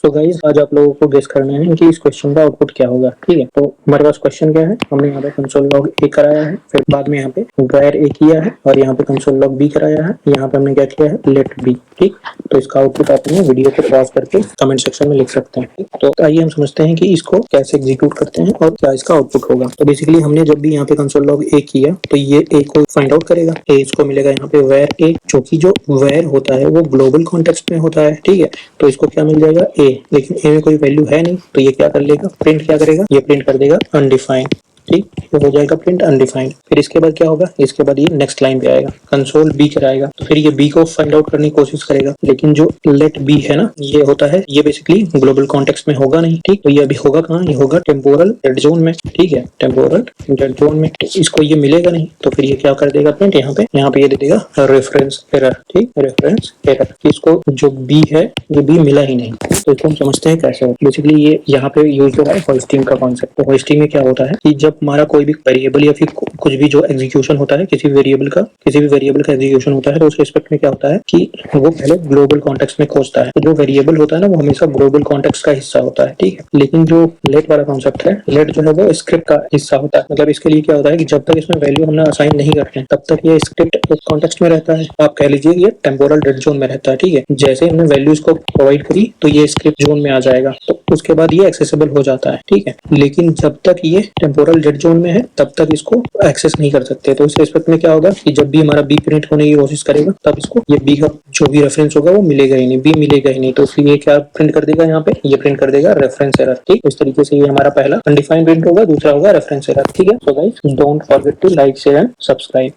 तो गाइस आज आप लोगों को गेस करना है कि इस क्वेश्चन का आउटपुट क्या होगा। ठीक है, तो हमारे पास क्वेश्चन क्या है, हमने यहाँ पे कंसोल लॉग ए कराया है, फिर बाद में यहाँ पे var ए किया है और यहाँ पे कंसोल लॉग बी कराया है। यहाँ पे हमने क्या किया है, लेट बी। ठीक, तो इसका आउटपुट आप वीडियो को पॉज करके कमेंट सेक्शन में लिख सकते हैं। तो आइए हम समझते हैं कि इसको कैसे एग्जीक्यूट करते हैं और क्या इसका आउटपुट होगा। तो बेसिकली हमने जब भी यहाँ पे कंसोल लॉग ए किया तो ये ए को फाइंड आउट करेगा। ए इसको मिलेगा यहाँ पे var ए, जो कि जो var होता है वो ग्लोबल कॉन्टेक्स्ट में होता है। ठीक है, तो इसको क्या मिल जाएगा ए, लेकिन ए में कोई वैल्यू है नहीं, तो ये क्या कर लेगा, प्रिंट क्या करेगा, ये प्रिंट कर देगा अनडिफाइंड। ठीक, ये हो जाएगा प्रिंट अनडिफाइंड। फिर इसके बाद क्या होगा, इसके बाद ये नेक्स्ट लाइन पे आएगा, कंसोल बी कराएगा, तो फिर ये बी को फाइंड आउट करने की कोशिश करेगा, लेकिन जो लेट बी है ना, ये होता है, ये बेसिकली ग्लोबल कॉन्टेक्स्ट में होगा नहीं। ठीक, तो ये अभी होगा कहाँ, ये होगा टेम्पोरल डेड जोन में। ठीक है, टेम्पोरल डेड जोन में, तो इसको ये मिलेगा नहीं, तो फिर ये क्या कर देगा प्रिंट, यहाँ पे ये दे देगा रेफरेंस एरर। ठीक, रेफरेंस एरर, इसको जो बी है ये बी मिला ही नहीं। तो इसको हम समझते हैं कैसे। बेसिकली ये यहाँ पे यूज हो रहा है होस्टिंग का कॉन्सेप्ट। तो होस्टिंग में क्या होता है कि जब हमारा कोई भी वेरिएबल या फिर कुछ भी जो एग्जीक्यूशन होता है, किसी भी वेरिएबल का एग्जीक्यूशन होता है, तो उस रिस्पेक्ट में क्या होता है कि वो पहले ग्लोबल कॉन्टेक्स्ट में खोजता है। तो जो वेरिएबल होता है ना, वो हमेशा ग्लोबल कॉन्टेक्स्ट का हिस्सा होता है। ठीक है, लेकिन जो लेट वाला कॉन्सेप्ट है, लेट जो है वो स्क्रिप्ट का हिस्सा होता है। मतलब इसके लिए क्या होता है कि जब तक इसमें वैल्यू हमने असाइन नहीं करते हैं, तब तक ये स्क्रिप्ट कॉन्टेक्स्ट में रहता है। आप कह लीजिए ये टेम्पोरल डेड जोन में रहता है। ठीक है, जैसे हमने वैल्यूज को प्रोवाइड करी तो ये स्क्रिप्ट जोन में आ जाएगा, तो उसके बाद ये एक्सेसिबल हो जाता है। ठीक है, लेकिन जब तक ये टेम्पोरल डेड जोन में है तब तक इसको एक्सेस नहीं कर सकते। तो इस रिस्पेक्ट में क्या होगा कि जब भी हमारा बी प्रिंट होने की कोशिश करेगा, तब इसको ये बी का जो भी रेफरेंस होगा वो मिलेगा ही नहीं, बी मिलेगा ही नहीं। तो इसलिए ये क्या प्रिंट कर देगा, यहाँ पे ये प्रिंट कर देगा रेफरेंस एरर। ठीक, इस तरीके से ये हमारा पहला अनडिफाइंड प्रिंट होगा, दूसरा होगा रेफरेंस एरर। ठीक है, so guys don't forget to like, share and subscribe.